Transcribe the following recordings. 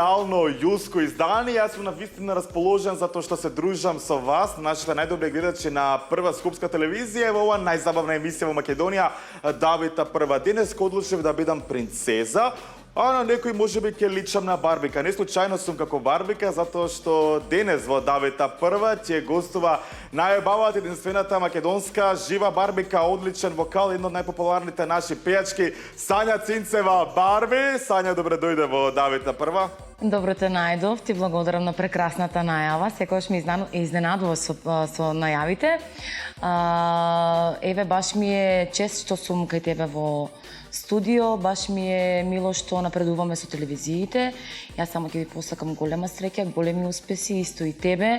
специјално јулско издание. Јас сум навистина расположен затоа што се дружам со вас, нашите најдобри гледачи на Прва скопска телевизија. Во ова најзабавна емисија во Македонија, Давита Прва. Денеска одлучив да бидам принцеза, а на некој можеби ќе личам на Барбика. Не случајно сум како Барбика, затоа што денес во Давита Прва ќе гостува најубавата единствената македонска жива Барбика, одличен вокал, една од најпопуларните наши пејачки, Сања Цинцева. Барби, Сања, добре дојде во Давита Прва. Добро те најдов, ти благодарам на прекрасната најава. Секогаш ме изненадува со најавите. Еве, баш ми е чест што сум кај тебе во студио, баш ми е мило што напредуваме со телевизиите. Јас само ќе ви посакам голема среќа, големи успеси, исто и тебе.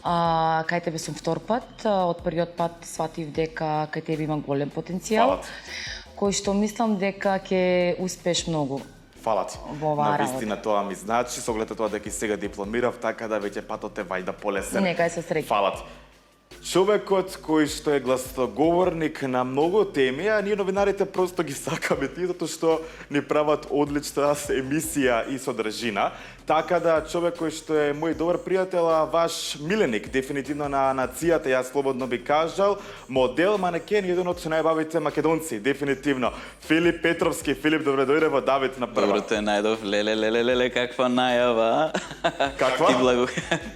Кај тебе сум втор пат. Од првиот пат сватив дека кај тебе има голем потенцијал, кој што мислам дека ќе успееш многу. Фала ти. На вистина тоа ми значи, со оглед тоа дека и сега дипломирав, така да веќе патот е вајда полесен. Нека се среќа. Фала ти. Човекот кој што е гласноговорник на многу теми, а ние новинарите просто ги сакаме тие, затоа што ни прават одлична емисија и содржина. Така да, човек кој што е мој добар пријател, а ваш миленик, дефинитивно на нацијата, јас слободно би кажал, модел, манекен, еден од најбавите македонци, дефинитивно. Филип Петровски. Филип, добре дојде во Давид на Прва. Добро те најдов, леле, каква најава. Каква?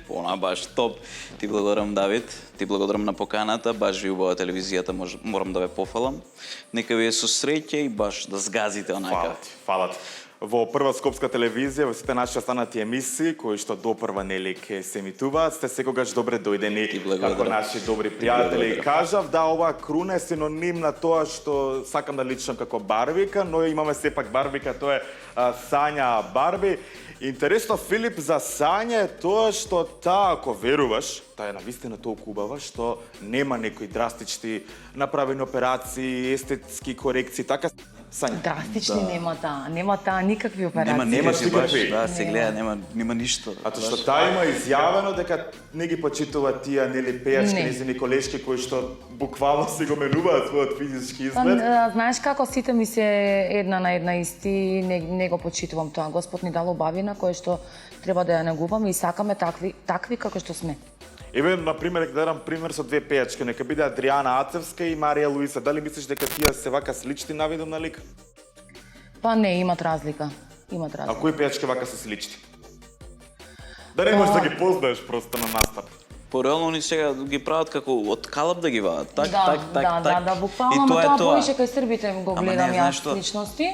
Она баш топ. Ти благодарам, Давид. Ти благодарам на поканата, баш ви убава телевизијата, морам да ве пофалам. Нека ви е со среќа и баш да сгазите онака. Фала ти. Во Прва скопска телевизија, во сите наши останати емисии, кои што допрва нели ке се емитуваат, сте секогаш добре дојдени како наши добри пријатели. Кажав да ова круна е синоним на тоа што сакам да личам како Барбика, но имаме сепак Барбика, тоа е Сања Барби. Интересно, Филип, за Сања е тоа што таа, ако веруваш, таа е навистина толку убава, што нема некои драстични направени операции, естетски корекции, така Сања. Драстични нема таа никакви операции. Нема никакви. Да, се гледа, нема ништо. Ато што таа има изјавено дека не ги почитува тие нели пејачки незини колешки кои што буквално си го менуваат својот физички изглед. Знаеш како сите ми се една на една исти, не го почитувам тоа. Господ ни дал убавина која што треба да ја негуваме и сакаме такви како што сме. Еве, например, гледам пример со две пејачки, нека биде Адријана Ацевска и Марија Луиса. Дали мислиш дека тие се вака слични на видом на лик? Па не, имат разлика. А кои пејачки вака се слични? Да не можеш да ги познаеш просто на настап. Пореално они сега ги прават како од калап да ги вадат. Да, буквално, ама тоа повише кај србите го гледам јас личности.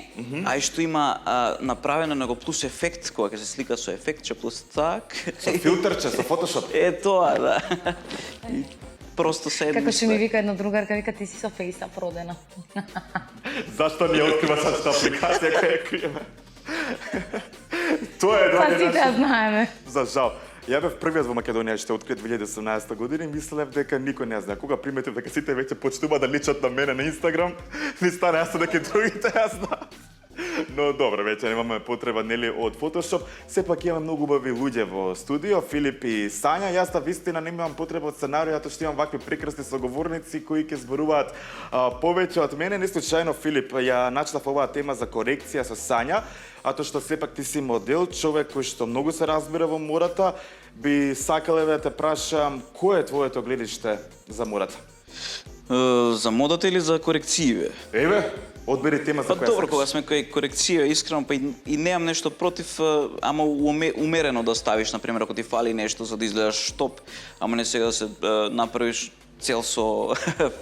А и што има направено него плюс ефект, кога ќе се слика со ефектче плюс так. Со филтерче, со фотошоп. Е тоа, да. Просто седни. Како што ми вика една другарка, вика ти си со фејса продена. Зашто не открива сачната апликација која ја криеме? Тоа е Па сите ја знаеме. За жал. Ја бев првиот во Македонија што откри 2018 година и мислев дека никој не знае. Кога приметив дека сите веќе почнува да личат на мене на Инстаграм, ми стана јасно дека другите ја знаат. Но добро, веќе немаме потреба нели од фотошоп. Сепак имаме многу убави луѓе во студио, Филип и Сања. Јас вистина немам потреба од сценарио, затоа што имам вакви прекрасни соговорници кои ќе зборуваат повеќе од мене. Не случајно, Филип, ја начнав оваа тема за корекција со Сања, ато што сепак ти си модел, човек кој што многу се разбира во мората. Би сакале да те прашам, кој е твоето гледиште за мората? За модата или за корекције? Еве, одбери тема за која сакаш. Па добро, кога сме кај корекција, искрено, па и немам нешто против, ама умерено да ставиш, например, ако ти фали нешто за да изгледаш топ, ама не сега да се направиш цел со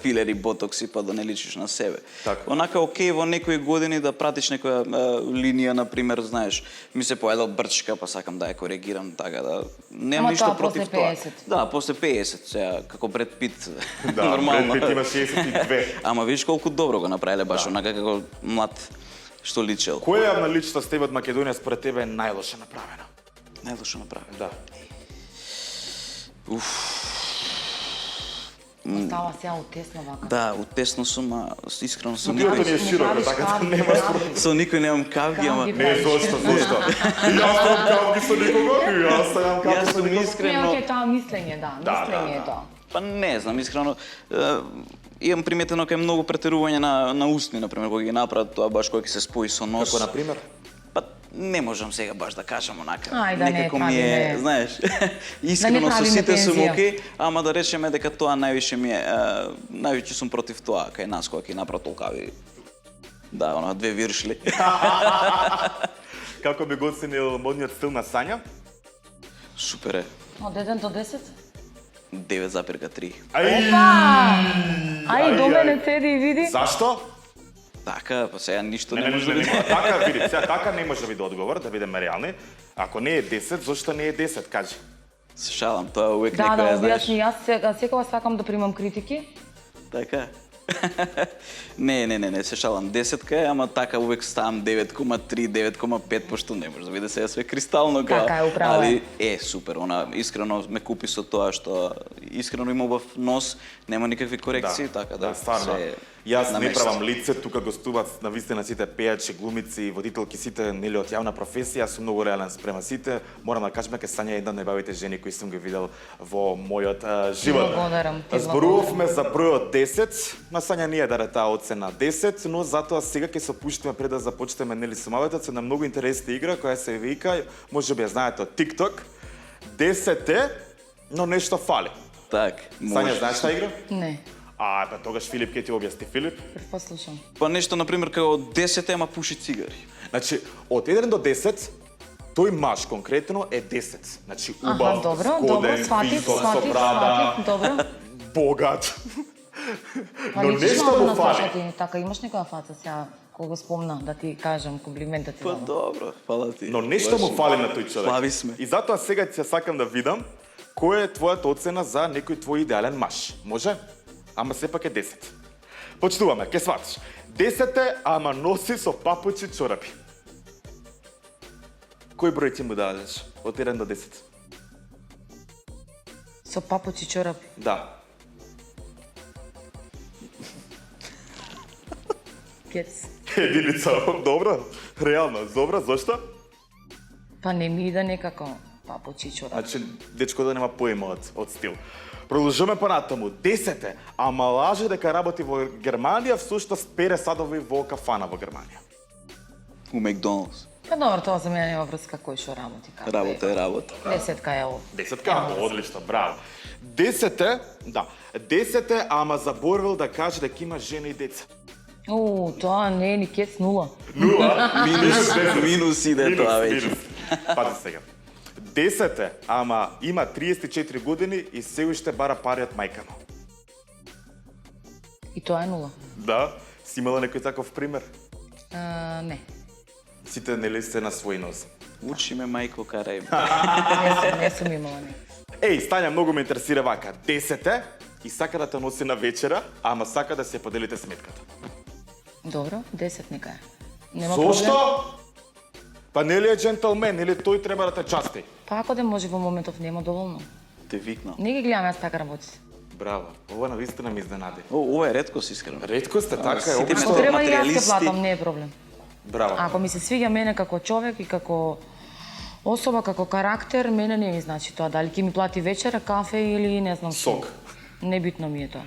филери, ботокси, па да не личиш на себе. Онака окей во некои години да пратиш некоја линија, например, знаеш, ми се поедал брчка, па сакам да ја коригирам, така да немам ништо против тоа. Да, после 50, сега како Бред Пит, нормално. Да, Бред Пит има 62. Ама видиш колку добро го направиле баш, онака како млад што личел. Која јавна личност тебе од Македонија според тебе е најлоше направена? Најлоше направена? Да. Става сега утесно вака. Да, утесно сум, а искрено со никој... Студиото ни е широко, така да немаш проблем. Со никој немам кавги, ама... Не, зошто? И јас немам кавги со никого, и јас немам кавги со никого. Искрено... Не, тоа мислење, да, мислење е тоа. Па не знам, искрено... Имам приметено кај многу претерување на устни, например, кога ги направат тоа баш кој ќе се спои со нос. Како, например? Па не можам сега баш да кажам онака. Ај, да не Некако ми е, правиме. знаеш, искрено со правиме сите сум тензија. окей, ама да речеме дека тоа највише ми е, највише сум против тоа кај нас кога ќе направи толкави. Да, она две виршли. Како би го оценил модниот стил на Сања? Супер е. Од 1 до 10? 9,3. Ај, до мене седи и види. Зашто? Така, па сега ништо Не, не може да биде. Така, види, сега така не може да биде одговор, да бидеме реални. Ако не е 10, зашто не е 10, кажи. Се шалам, тоа увек Да, некој да, ја знаеш. објасни, јас секогаш сакам да примам критики. Така. Не, се шалам. 10 е, ама така увек ставам 9,3, 9,5, пошто не може да биде сега све кристално као. Така е, управо е. Али супер, она искрено ме купи со тоа што искрено има убав нос, нема никакви корекции, така да. стварно. се Јас на не место. правам лице, тука гостуваат навистина сите пејачи, глумици, водителки, сите нели од јавна професија, јас сум многу реален спрема сите. Морам да кажам дека Сања е една од најбавите жени кои сум ги видел во мојот живот. благодарам, ти Зборувавме за бројот 10, на Сања ние даде таа оцена 10, но затоа сега ќе се опуштиме пред да започнеме нели сумавата со една многу интересна игра која се вика, можеби ја знаете од TikTok. 10 е, но нешто фали. Так, Сања, може. знаеш таа игра? Не, Па тогаш Филип ќе ти објасни. Филип? послушам. Па нешто например како 10 ема пуши цигари. Значи, од 1 до 10, тој маж конкретно е 10. Значи, убав, добро, згоден, сватив, висок, со сватив, брада, добро. богат. Па Но не нешто малку му на фали. слушати, така имаш некоја фаца сега, кога го спомна да ти кажам комплимент да ти Па дадам. добро, фала ти. Но нешто му фали на тој човек. Слави сме. И затоа сега ќе сакам да видам која е твојата оцена за некој твој идеален маж. Може? Ама сепак е 10. Почнуваме, ќе сватиш. 10 е, ама носи со папучи чорапи. Кој број ќе му дадеш? Од 1 до 10. Со папучи чорапи. Да. Кец. Единица, добро, реално, добро, зашто? Па не ми иде некако папучи чорапи. Значи, дечко да нема поима од стил. Продолжуваме понатаму. 10 е, ама лаже дека работи во Германија, всушност пере садови во кафана во Германија. У Макдоналдс. Па добро, тоа за мене нема врска кој што работи. Како Работа е работа. 10 е ово. 10 одлично, браво. 10 е, да, 10 е, ама заборвал да каже дека има жена и деца. Тоа не е ни кец нула. Нула, Минус иде тоа веќе. Пази сега. 10 е, ама има 34 години и се уште бара пари од мајка му. И тоа е нула. Да, си имала некој таков пример? Не. Сите нели сте на свој нос. Учи ме мајко карај. Не сум имала не. Еј, Стања, многу ме интересира вака. 10 е и сака да те носи на вечера, ама сака да се поделите сметката. Добро, 10 нека е. Нема Зошто? проблем. Па нели е джентълмен, нели тој треба да те части? Па ако да може во моментов нема доволно. Те викнал. Не ги гледам јас така работите. Браво, ова навистина ме изненади. Ова е ретко си искрено. Ретко сте, така е, сите обично. Ако треба и јас ќе материјалисти. платам, не е проблем. Браво. Ако ми се свиѓа мене како човек и како особа, како карактер, мене не ми значи тоа. Дали ќе ми плати вечера, кафе или не знам што. Сок. Небитно ми е тоа.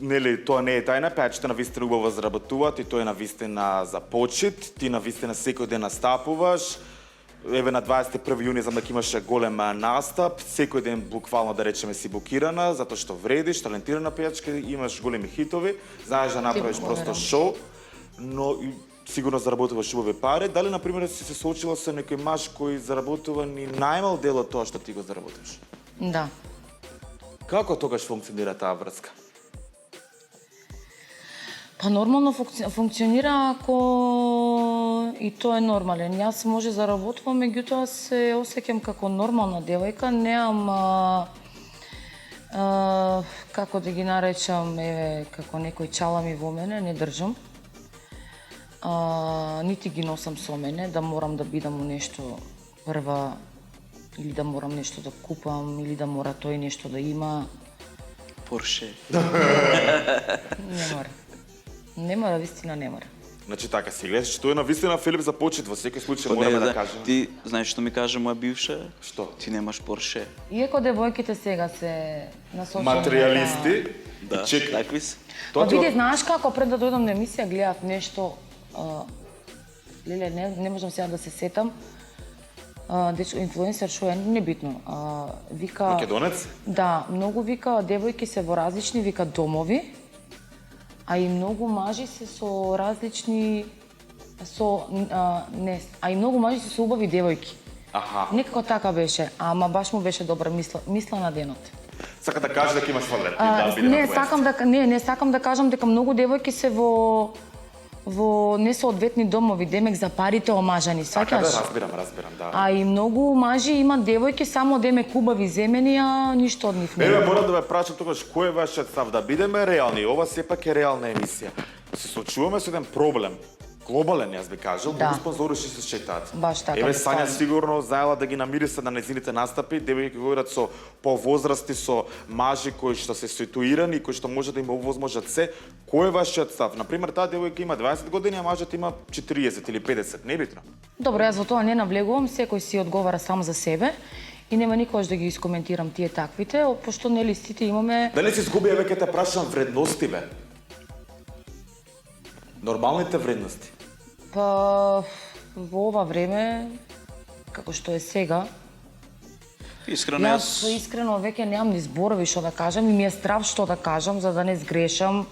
Нели, тоа не е тајна, пејачите навистина убаво заработуваат и тоа е навистина за почит. Ти навистина секој ден настапуваш. Еве на 21 јуни знам дека имаше голем настап, секој ден буквално да речеме си букирана, затоа што вредиш, талентирана пејачка, имаш големи хитови, знаеш да направиш просто шоу, но и сигурно заработуваш убави пари. Дали на пример си се соочила со некој маж кој заработува ни најмал дел од тоа што ти го заработуваш? Да. Како тогаш функционира таа врска? Па нормално функционира ако и тоа е нормален. Јас може заработувам, меѓутоа се осеќам како нормална девојка, неам како да ги наречам, еве, како некој чалами во мене, не држам. Нити ги носам со мене, да морам да бидам у нешто прва, или да морам нешто да купам, или да мора тој нешто да има. Порше. Не мора. Не мора, вистина не мора. Значи така си гледаш, што е навистина Филип за почит, во секој случај мораме да кажеме. Ти знаеш што ми каже моја бивша? Што? Ти немаш Порше. Иако девојките сега се насочени Материјалисти, Да, чекај. такви се. Па види, знаеш како, пред да дојдам на емисија гледав нешто, Леле, не можам сега да се сетам. Дечко инфлуенсер што е небитно. Вика Македонец? Да, многу вика девојки се во различни вика домови, а и многу мажи се со различни и многу мажи се со убави девојки. Аха. Некако така беше, ама баш му беше добра мисла на денот. Сака да каже дека има свалет, да биде не сакам да кажам дека многу девојки се во несоодветни домови, демек за парите омажани, сваќаш? Да, разбирам, да. А и многу мажи имат девојки само демек убави земени, а ништо од нив не. Еве, мора да ве прашам тогаш кој е вашиот став, да бидеме реални, ова сепак е реална емисија. Се соочуваме со еден проблем, глобален, јас би кажал, Да. многу спонзори што се шетаат. Баш така, Еве, буквално. Сања сигурно знаела да ги намириса на незините настапи, девојки кои одат со повозрасти, со мажи кои што се ситуирани, кои што може да им овозможат се. Кој е вашиот став? Например, таа девојка има 20 години, а мажот има 40 или 50, небитно. Добро, јас во тоа не навлегувам, секој си одговара сам за себе и нема никогаш да ги искоментирам тие таквите, пошто нели сите имаме. Дали си изгуби, еве ке те прашам, вредности, бе? Нормалните вредности. Па во ова време, како што е сега, Искрено јас искрено веќе немам ни зборови што да кажам и ми е страв што да кажам за да не сгрешам,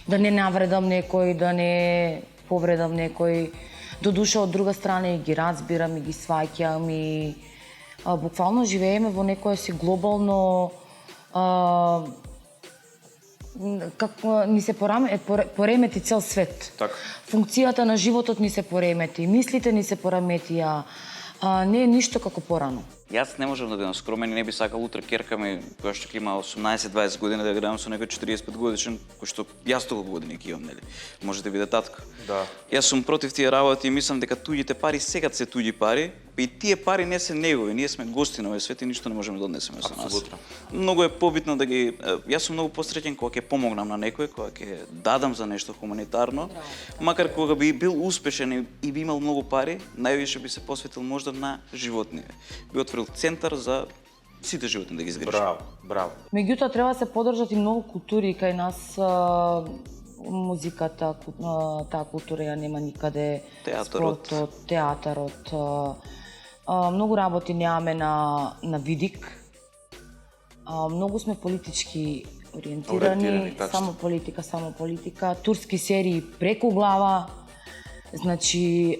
да не навредам некој, да не повредам некој. Додуша од друга страна и ги разбирам и ги сваќам и буквално живееме во некое си глобално како ни се поремети цел свет. Така. Функцијата на животот ни се поремети, мислите ни се пореметија, не е ништо како порано. Јас не можам да бидам скромен и не би сакал утре керка ми, која што ќе има 18-20 години, да гледам со некој 45 годишен, кој што јас толку години ќе имам, нели? Може да биде татко. Да. Јас сум против тие работи и мислам дека туѓите пари секад се туѓи пари, и тие пари не се негови, ние сме гости на овој свет и ништо не можеме да однесеме со нас. Апсолутно. Многу е побитно да ги јас сум многу посреќен кога ќе помогнам на некој, кога ќе дадам за нешто хуманитарно, макар кога би бил успешен и би имал многу пари, највише би се посветил можда на животни. Би отворил центар за сите животни да ги изгрижи. Браво. Меѓутоа треба да се поддржат и многу култури кај нас. Музиката, таа култура ја нема никаде. Театарот. Спортот, театарот. Многу работи немаме на видик. Многу сме политички ориентирани, тачно. само политика. Турски серии преку глава. Значи,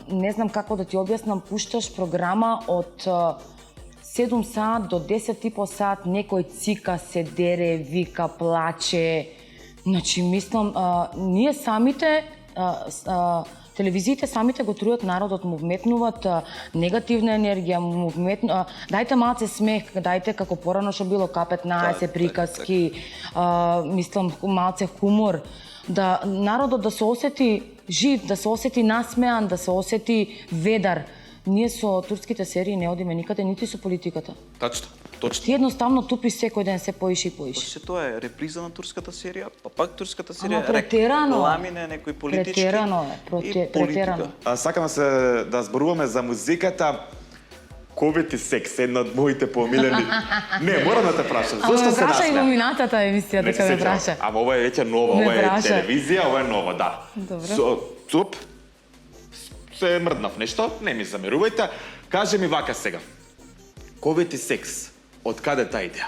не знам како да ти објаснам, пушташ програма од 7 сат до 10 и по сат, некој цика, се дере, вика, плаче. Значи, мислам, ние самите, телевизиите самите го трујат народот, му вметнуваат негативна енергија, дајте малце смех, дајте како порано што било К15 приказки, мислам, малце хумор, да народот да се осети жив, да се осети насмеан, да се осети ведар. Ние со турските серии не одиме никаде, нити со политиката. Точно. Ти едноставно тупиш секој ден се поише и поише. Се тоа е реприза на турската серија, па пак турската серија претерано. ламине некои политички. Претерано е, претерано. Сакам да зборуваме за музиката. Ковид и секс, една од моите помилени. Не, морам да те прашам. Зошто се праша и насмеа? во минатата емисија дека ме праша. Ама ова е веќе нова, Ме ова е праша. телевизија, ова е нова, да. Добро. Цуп, се мрднав нешто, не ми замерувајте. Кажи ми вака сега. Ковид и секс, од каде таа идеја?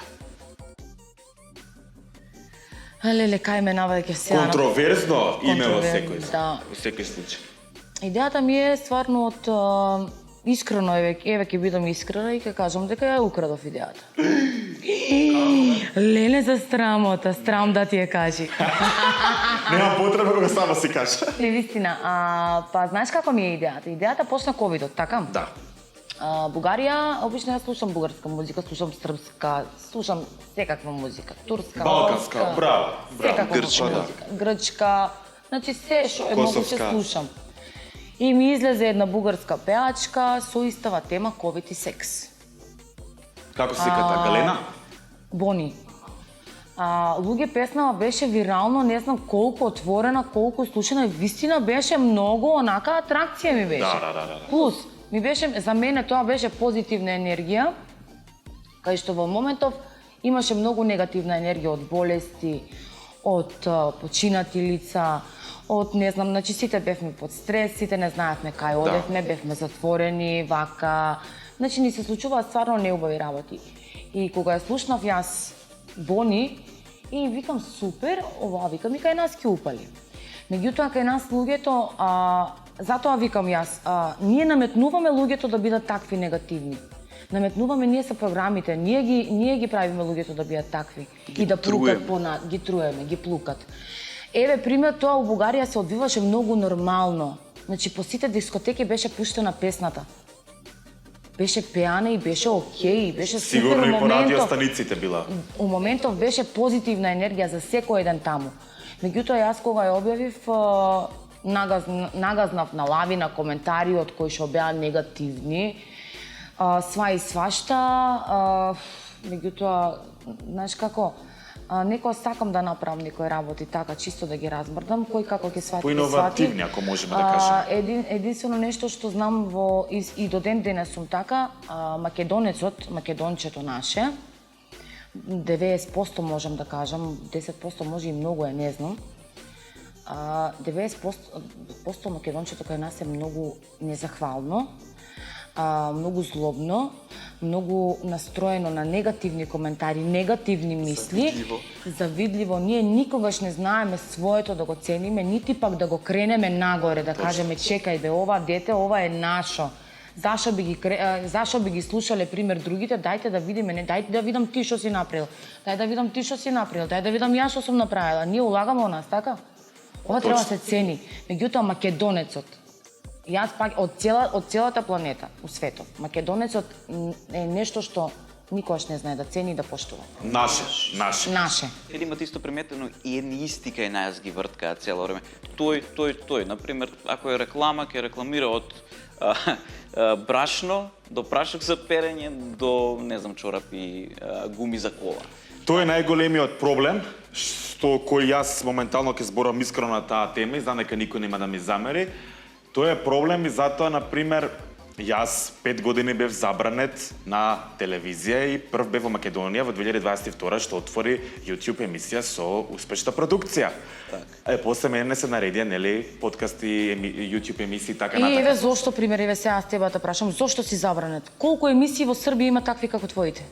Леле, кај ме наваѓа се. Контроверзно име во секој. Да. Во секој случај. Идејата ми е стварно од искрено, еве ќе бидам искрена и ќе кажам дека ја украдов идејата. Леле за страмота, страм да ти ја кажи. Нема потреба кога само си кажа. Не, вистина, па знаеш како ми е идејата? Идејата почна ковидот, така? Да. Бугарија, обично јас слушам бугарска музика, слушам српска, слушам секаква музика, турска, Балканска, руска, браво. секаква Грчка, да. музика, грчка, значи се што е могуќе Косовска. слушам. И ми излезе една бугарска пеачка со истава тема ковид и секс. Како се ката, Галена? Бони. Луѓе песнава беше вирално, не знам колку отворена, колку слушана, вистина беше многу онака атракција ми беше. Да. Плюс, ми беше, за мене тоа беше позитивна енергија, кај што во моментов имаше многу негативна енергија од болести, од починати лица, од не знам, значи сите бевме под стрес, сите не знаевме кај одевме, бевме затворени, вака. Значи ни се случуваат стварно неубави работи. И кога ја слушнав јас Бони, и викам супер, ова викам и кај нас ќе упали. Меѓутоа кај нас луѓето, затоа викам јас, ние наметнуваме луѓето да бидат такви негативни. Наметнуваме ние са програмите, ние ги правиме луѓето да бидат такви и да плукат ги труеме, ги плукат. Еве пример, тоа у Бугарија се одвиваше многу нормално. Значи по сите дискотеки беше пуштена песната. Беше пеана и беше окей, беше супер. Сигурно и по радиостаниците била. У моментов беше позитивна енергија за секој еден таму. Меѓутоа јас кога ја објавив, нагазнав на лавина коментари од кои што беа негативни. Сва и свашта, меѓутоа, знаеш како, некој сакам да направам некои работи така, чисто да ги разбрдам, кој како ќе свати. Поиновативни, ако можеме да кажеме. Единствено нешто што знам и до ден денес сум така, македонецот, македончето наше, 90% можам да кажам, 10% може и многу е, не знам. 90% македончето кај нас е многу незахвално, многу злобно, многу настроено на негативни коментари, негативни мисли. Завидливо. Ние никогаш не знаеме своето да го цениме, нити пак да го кренеме нагоре, да кажеме чекај бе, ова дете, ова е нашо. Зашо би ги слушале пример другите, дајте да видиме, не дајте да видам ти што си направил. Дај да видам ти што си направил, дај да видам јас што сум направила. Ние улагаме во нас, така? Ова треба да се цени. Меѓутоа македонецот, јас пак од целата планета, у светот, македонецот е нешто што никогаш не знае да цени и да поштува. Наше. Или имате исто приметено и едни исти кај нас ги врткаат цело време. Тој. Например, ако е реклама, ќе рекламира од брашно до прашок за перење до, не знам, чорапи, гуми за кола. Тој е најголемиот проблем, што кој јас моментално ќе зборам искрено на таа тема и знам дека никој нема да ми замери. Тој е проблем и затоа, например, јас 5 години бев забранет на телевизија и прв бев во Македонија во 2022 што отвори YouTube емисија со успешна продукција. После мене се наредија, нели, подкасти, YouTube емисии така натаму. И еве зошто, пример, еве сега аз тебе да прашам, зошто си забранет? Колку емисии во Србија има такви како твоите?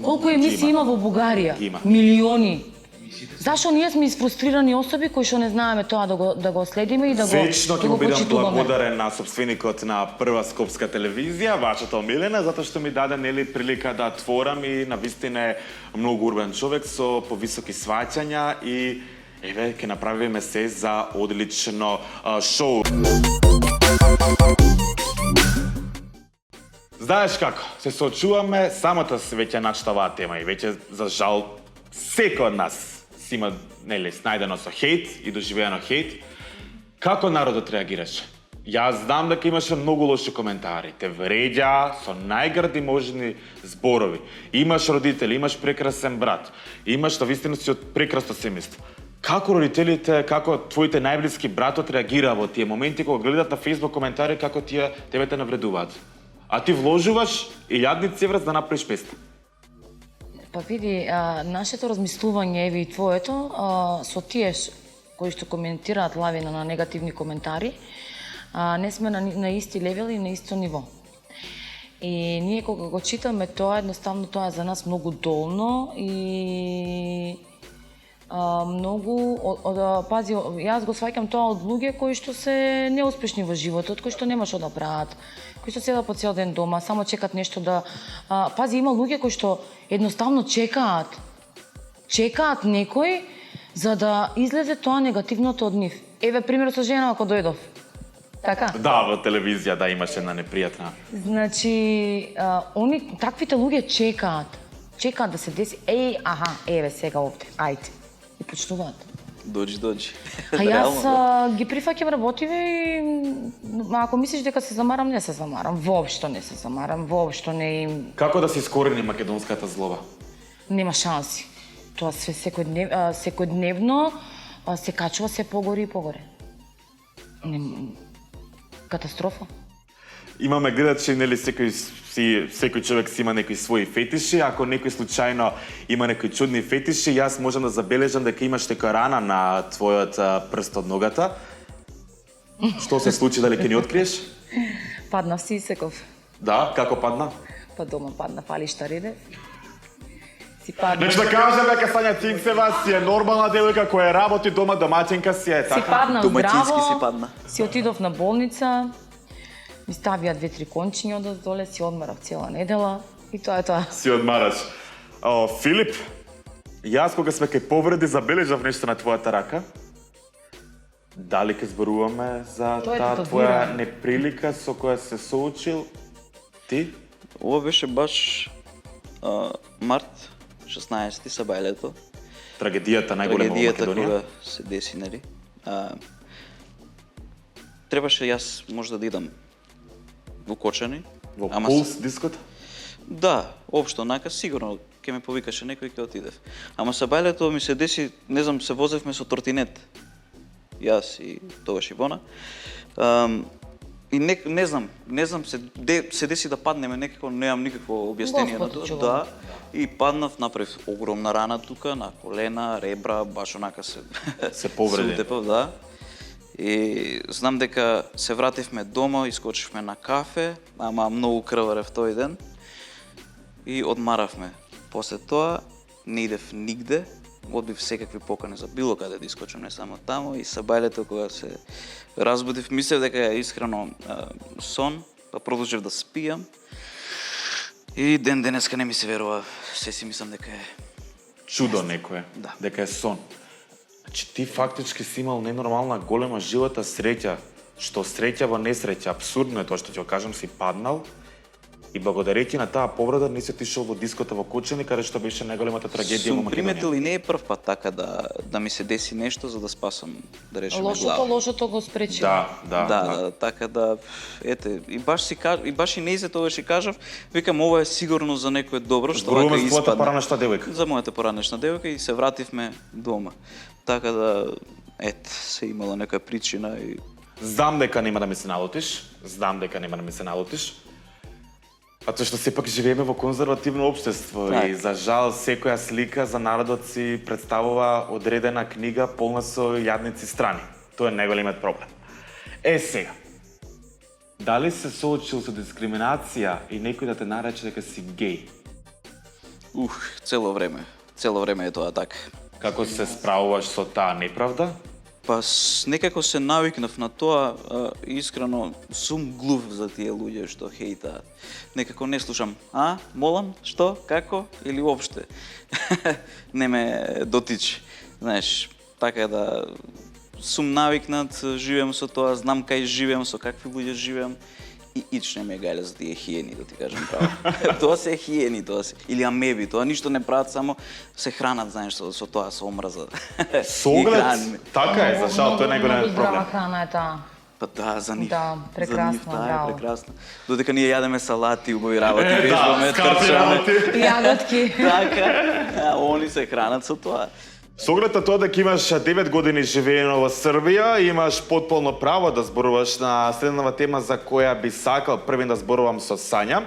Колку емисии има во Бугарија? Има. Милиони. Зашо ние сме isfrustrirani особи кои што не знаеме тоа да го следиме и да го Вечно ќе му бидам благодарен на собственикот на прва скопска телевизија, вашата омилена, затоа што ми даде, нели, прилика да творам и навистина е многу урбан човек со повисоки сваќања и еве ќе направиме се за одлично шоу. Знаеш како, се соочуваме, самата се веќе начта оваа тема и веќе, за жал, секој од нас си има, нели, снајдено со хейт и доживеано хейт. Како народот реагираше? Јас знам дека имаше многу лоши коментари, те вреѓа со најгрди можни зборови. Имаш родители, имаш прекрасен брат, имаш навистина си од прекрасно семејство. Како родителите, како твоите најблиски братот реагира во тие моменти кога гледат на Facebook коментари како тебе те навредуваат? А ти вложуваш и јадници евра да направиш песна. Па види, нашето размислување, еве и твоето, со тие кои што коментираат лавина на негативни коментари, не сме на исти левел и на исто ниво. И ние кога го читаме тоа, едноставно тоа е за нас многу долно и многу, пази, јас го сваќам тоа од луѓе кои што се неуспешни во животот, кои што нема што да прават, кои што седат по цел ден дома, само чекат нешто да... Пази, има луѓе кои што едноставно чекаат некој за да излезе тоа негативното од нив. Еве пример со жена ако дојдов. Така? Да, во телевизија да имаше една непријатна. Значи, таквите луѓе чекаат да се деси, еве сега овде, ајде. И почнуваат. Дојди. А јас ги прифаќам работиве и ако мислиш дека се замарам, не се замарам. Воопшто не се замарам, воопшто не им... Како да се искорени македонската злоба? Нема шанси. Тоа све секојдневно се качува се погоре и погоре. Катастрофа. Имаме гледачи, нели секој човек си има некои свои фетиши, ако некој случајно има некои чудни фетиши, јас можам да забележам дека имаш некоја рана на твојот прст од ногата. Што се случи, дали ќе ни откриеш? Паднав си и секов. Да, како падна? Па дома падна, фали штариде. Си падна. Значи да кажем дека Сања Цинцева си е нормална девојка која работи дома, домаќинка си е, Си така? паднав Домаќински здраво, си падна. си отидов на болница, ми ставија 2-3 кончиња од доле, си одмарав цела недела и тоа е тоа. Си одмараш. Филип, јас кога сме кај повреди забележав нешто на твојата рака. Дали ќе зборуваме за Тоа е таа татуирано. твоја неприлика со која се соочил ти? Ова беше баш март 16 сабајлето. Трагедијата најголема во Трагедијата Македонија. кога се деси, нели? Требаше јас можда да идам во Кочани. Во ама Пулс дискот? Да, општо, онака сигурно ќе ме повикаше некој ќе отидев. Ама сабајлето ми се деси, не знам, се возевме со тротинет. Јас и тогаш Ивона. И не знам, се деси да паднеме некако, немам никакво објаснение на Господ тоа. чува. Да, и паднав, направив огромна рана тука, на колена, ребра, баш онака се Се повреди. се утепав, да. И знам дека се вративме дома, искочивме на кафе, ама многу крварев тој ден. И одмаравме. После тоа не идев нигде, одбив секакви покани за било каде да искочам, не само таму. И сабајлето кога се разбудив, мислев дека е искрено сон, па продолжив да спијам. И ден денеска не ми се верува, се си мислам дека е. Чудо некое, Да. дека е сон. Значи ти фактички си имал ненормална голема живота среќа, што среќа во несреќа, апсурдно е тоа што ќе го кажам, си паднал и благодарејќи на таа повреда не си отишол во дискота во Кочани, каде што беше најголемата трагедија во Сум приметил Македонија. и не е прв пат така да ми се деси нешто за да спасам, да речеме, глава. Лошото го спречи. Да, така да, ете, и баш и неизе тогаш си кажав, викам ова е сигурно за некое добро, што вака Зборуваме за твојата испадна. поранешна девојка. За мојата поранешна девојка и се вративме дома. Така да, се имала нека причина и Знам дека нема да ми се налутиш. Затоа што сепак живееме во конзервативно општество Так. и за жал секоја слика за народот си представува одредена книга полна со јадници страни. Тоа е најголемиот проблем. Сега, дали се соочил со дискриминација и некој да те нарече дека си геј? цело време е тоа така. Како се справуваш со таа неправда? Па некако се навикнав на тоа, искрено сум глув за тие луѓе што хейтаат. Некако не слушам, молам, што, како или уопште. Не ме дотичи. Знаеш, така да сум навикнат, живеам со тоа, знам кај живеам, со какви луѓе живеам. И ич не ме гајле за тие хиени, да ти кажам право. Тоа се хиени, тоа се. Или амеби, тоа ништо не прават, само се хранат, знаеш, со тоа, со омраза. Со И оглед, хранеме. така е, за жал, тоа е најголемиот Здрава проблем. храна е таа. Па да, за нив. Да, прекрасно, за нив, таа браво. е прекрасно. Додека ние јадеме салати, убави работи, вежбаме, скапи трчаме. работи. Јаготки. Така, они се хранат со тоа. Со оглед на тоа дека имаш 9 години живеено во Србија, имаш потполно право да зборуваш на следнава тема за која би сакал првен да зборувам со Сања.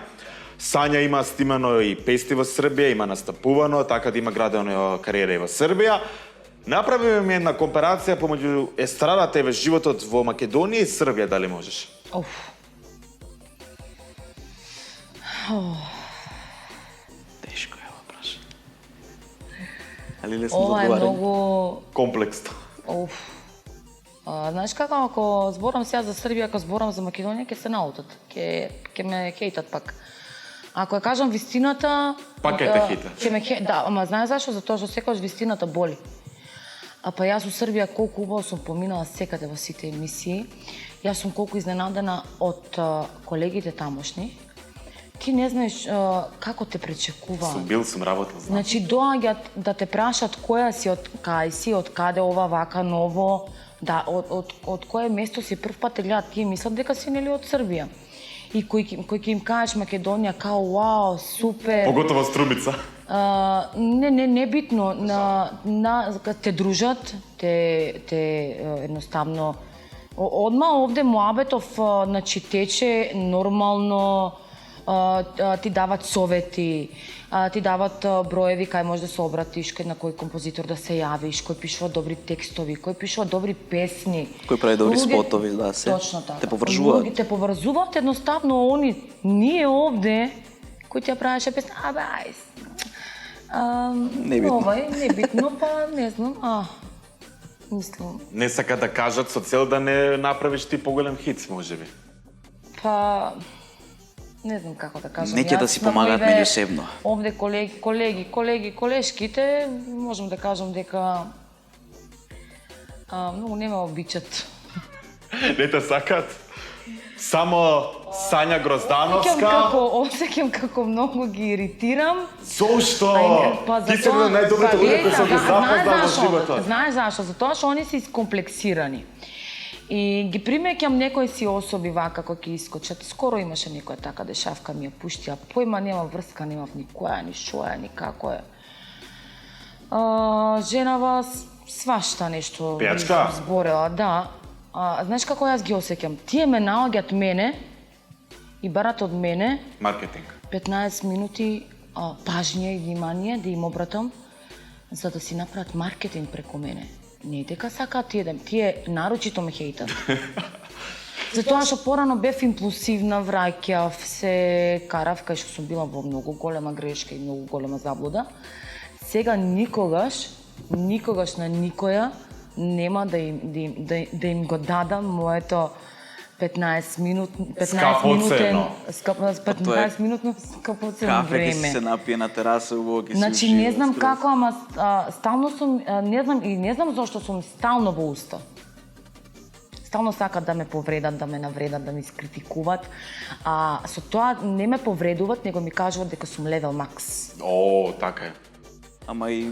Сања има снимано и песни во Србија, има настапувано, така да има градено кариера и во Србија. Направиме ми една компарација помеѓу естрадата и животот во Македонија и Србија, дали можеш? Тешко е ова праш. Али лесно за Ова е одговарање? многу... Комплексно. Знаеш како, ако зборам сега за Србија, ако зборам за Македонија, ќе се наутат. Ќе ме хейтат пак. Ако ја кажам вистината... Пак ќе те хейтат. Ќе ме да, ама знаеш зашо? Затоа што секогаш вистината боли. Па јас у Србија колку убаво сум поминала секаде во сите емисии. Јас сум колку изненадена од колегите тамошни. Ти не знаеш како те пречекуваат. Сум работил, знам. Значи доаѓаат да те прашат која си, од кај си, од каде ова вака ново, да од кое место си прв пат те гледат, тие мислат дека си нели од Србија. И кој ќе им кажеш Македонија као вау, супер. Поготово Струмица. Не битно, те дружат, те едноставно Одма овде муабетов, значи, тече нормално, ти дават совети, ти дават броеви кај може да се обратиш, кај на кој композитор да се јавиш, кој пишува добри текстови, кој пишува добри песни. Кој прави добри Луѓе- спотови, да, се. Точно така. Те поврзуваат. Луѓе те поврзуваат едноставно, ние овде, кој ти ја правеше песна, Небитно. небитно, па не знам, мислам, Не сака да кажат со цел да не направиш ти поголем хит, можеби. па не знам како да кажам. Неќе да Јас си на помагаат моите меѓусебно. Овде колешките, можам да кажам дека многу не ме обичат. Не те сакат? Само Сања Гроздановска. Осеќам како многу ги иритирам. Зошто? Па Ти си една од најдобрите луѓе кои сум ги запознал во животот. Знаеш зашо? Затоа што они се искомплексирани. И ги примеќам некои си особи вака кои ќе искочат. Скоро имаше некоја така дешавка, ми ја пуштија. Појма нема врска, немав ни која, ни шоја, ни како е. Женава свашта нешто Пејачка? зборела, да. Знаеш како јас ги осеќам? Тие ме наоѓаат мене и барат од мене Маркетинг. 15 минути пажње и внимание да им обратам за да си направат маркетинг преку мене. Не дека сакаат тие нарочито ме хейтат. Затоа што порано бев импулсивна, враќав се, карав кај што сум била во многу голема грешка и многу голема заблуда. Сега никогаш на никоја нема да им го дадам моето 15 минутно скапоцено Кафе ќе време. се напие на тераса, убаво ќе се Значи ужива, не знам скроз. како, ама стално сум, не знам зошто сум стално во уста. Стално сакат да ме повредат, да ме навредат, да ме искритикуваат. Со тоа не ме повредуваат, него ми кажуваат дека сум левел макс. О, така е. Ама и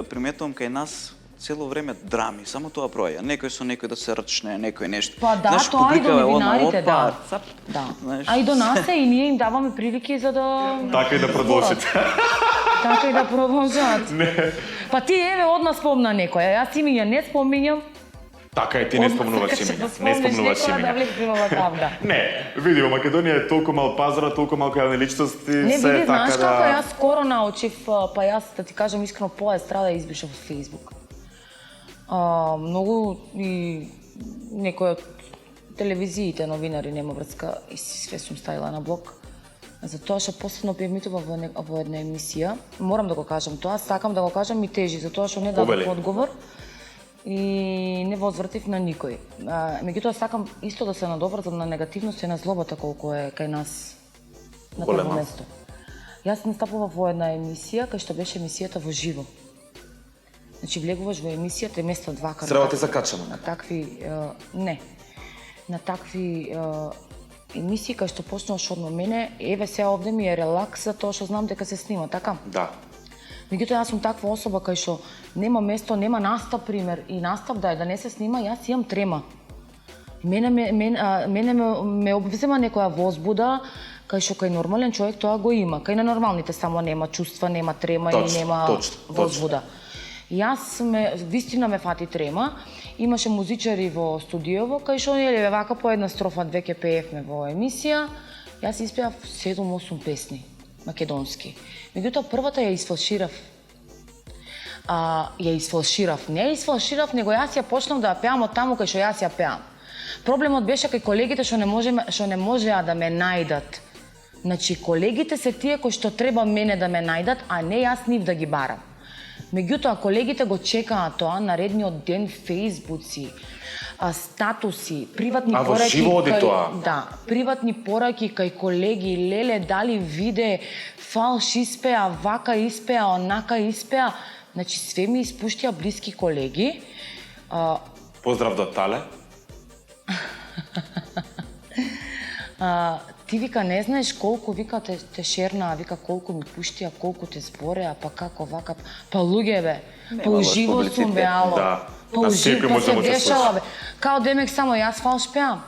приметувам кај нас цело време драми, само тоа проја. Некој со некој да се рчне, некој нешто. Па да, Знаеш, тоа и до публика е одма, новинарите, опа, да. цап, Да. знаеш. А и до нас и ние им даваме прилики за да... Така и да продолжите. Така и да продолжат. Па ти еве одма спомна некоја, јас имиња не споминјам. Така е, ти не спомнуваш имиња. Не спомнуваш Да имиња. влеземе во тавда. Не, види, во Македонија е толку мал пазар, толку малку јавни личности, Не се види, знаеш така како да... јас скоро научив, па јас да ти кажам искрено пола страда избриша во Фејсбук. Многу и некои од телевизиите, новинари нема врска и све сум ставила на блок. Затоа што последно би емитував во една емисија, морам да го кажам тоа, сакам да го кажам и тежи, затоа што не дадов одговор и не возвратив на никој. Меѓутоа сакам исто да се надоврзам на негативноста и на злобата колку е кај нас на прво место. Јас настапував во една емисија кај што беше емисијата во живо. Значи влегуваш во емисијата место 2 кај Треба ти закачано. на такви на такви емисии кај што почнуваш од мене, еве сега овде ми е релакс затоа што знам дека се снима, така? Да. Меѓутоа јас сум таква особа кај што нема место, нема настап пример и настап да не се снима, јас имам трема. Мене ме обзема некоја возбуда кај што кај нормален човек тоа го има. Кај на нормалните само нема чувства, нема трема и нема возбуда. Јас вистина ме фати трема. Имаше музичари во студиово кај што нели вака по една строфа две ќе пеевме во емисија. Јас испеав 7-8 песни македонски. Меѓутоа првата ја изфалширав. Не ја изфалширав, него јас ја почнав да ја пеам од таму кај што јас ја пеам. Проблемот беше кај колегите што не можеа да ме најдат. Значи колегите се тие кои што треба мене да ме најдат, а не јас нив да ги барам. Меѓутоа колегите го чекаат тоа наредниот ден фејсбуци, статуси, приватни пораки. во живо оди тоа? Да, приватни пораки кај колеги, леле дали виде фалш испеа, вака испеа, онака испеа. Значи све ми испуштија блиски колеги. Поздрав до Тале. Ти вика не знаеш колку вика те шернаа, вика колку ми пуштија, колку те збореа, па како вака, па луѓе бе. Па уживо сум бе, ало. Да. Па На уживо секој може се да се дешава случи. бе. Као демек само јас фалш пеам.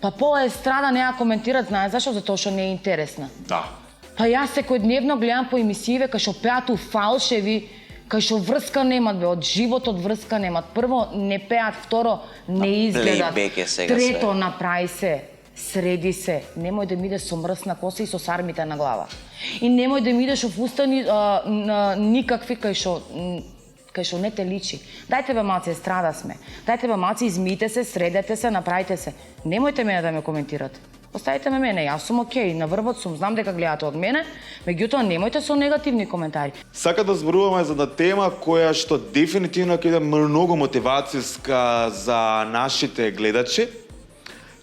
Па пола естрада не ја коментират, знаеш зашо? Затоа што не е интересна. Да. Па јас секојдневно гледам по емисиите кај што пеат у фалшеви, кај што врска немат, бе, од животот врска немат. Прво, не пеат, второ, не изгледат. Плейбек е сега Трето, све. направи се, среди се. Немој да ми идеш со мрсна коса и со сармите на глава. И немој да ми идеш во фустани никакви кај што не те личи. Дајте бе малце, страда сме. Дајте бе малце, измијте се, средете се, направите се. Немојте мене да ме коментирате. Оставите ме мене, јас сум окей, на врвот сум, знам дека гледате од мене, меѓутоа немојте со негативни коментари. Сака да зборуваме за една тема која што дефинитивно ќе биде многу мотивацијска за нашите гледачи.